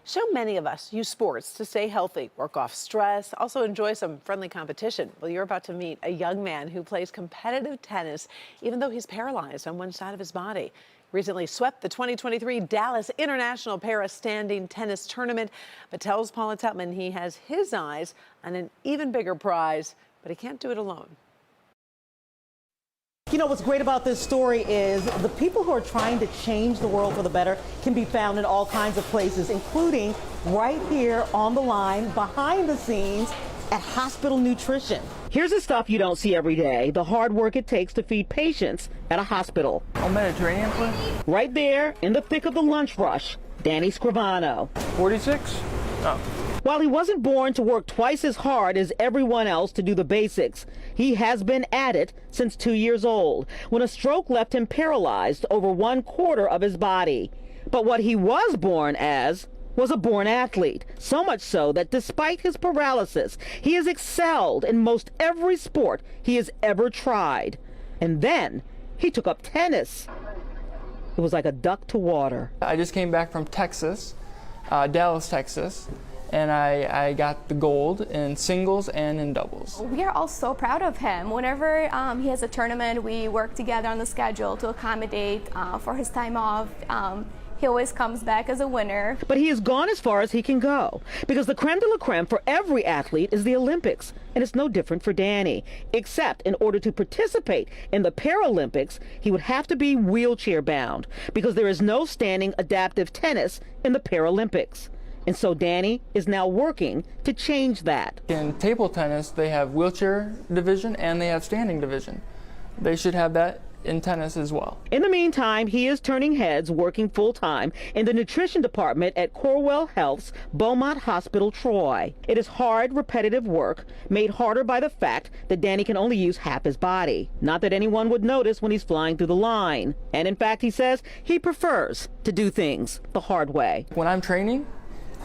So many of us use sports to stay healthy, work off stress, also enjoy some friendly competition. Well, you're about to meet a young man who plays competitive tennis, even though he's paralyzed on one side of his body. Recently swept the 2023 Dallas International Para Standing Tennis Tournament, but tells Paula Tutman he has his eyes on an even bigger prize, but he can't do it alone. You know, what's great about this story is the people who are trying to change the world for the better can be found in all kinds of places, including right here on the line, behind the scenes at Hospital Nutrition. Here's the stuff you don't see every day, the hard work it takes to feed patients at a hospital. Oh, Mediterranean food? Right there, in the thick of the lunch rush, Danny Scrivano. 46? Oh. While he wasn't born to work twice as hard as everyone else to do the basics, he has been at it since 2 years old, when a stroke left him paralyzed over 1/4 of his body. But what he was born as was a born athlete, so much so that despite his paralysis, he has excelled in most every sport he has ever tried. And then he took up tennis. It was like a duck to water. I just came back from Texas, Dallas, Texas, and I got the gold in singles and in doubles. We are all so proud of him. Whenever he has a tournament, we work together on the schedule to accommodate for his time off. He always comes back as a winner. But he has gone as far as he can go, because the creme de la creme for every athlete is the Olympics, and it's no different for Danny, except in order to participate in the Paralympics, he would have to be wheelchair bound, because there is no standing adaptive tennis in the Paralympics. And so Danny is now working to change that. In table tennis, they have wheelchair division and they have standing division. They should have that in tennis as well. In the meantime, he is turning heads, working full-time in the nutrition department at Corewell Health's Beaumont Hospital, Troy. It is hard, repetitive work, made harder by the fact that Danny can only use half his body. Not that anyone would notice when he's flying through the line. And in fact, he says he prefers to do things the hard way. When I'm training,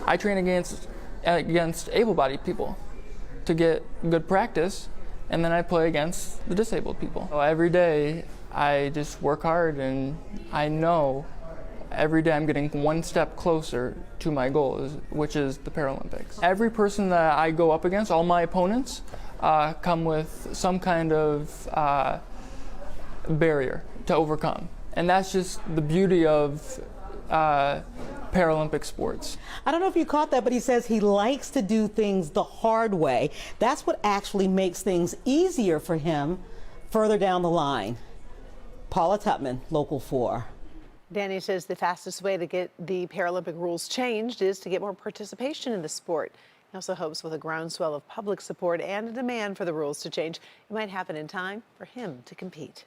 I train against able-bodied people to get good practice, and then I play against the disabled people. So every day I just work hard, and I know every day I'm getting one step closer to my goal, which is the Paralympics. Every person that I go up against, all my opponents, come with some kind of barrier to overcome. And that's just the beauty of Paralympic sports. I don't know if you caught that, but he says he likes to do things the hard way. That's what actually makes things easier for him further down the line. Paula Tutman, Local 4. Danny says the fastest way to get the Paralympic rules changed is to get more participation in the sport. He also hopes with a groundswell of public support and a demand for the rules to change, it might happen in time for him to compete.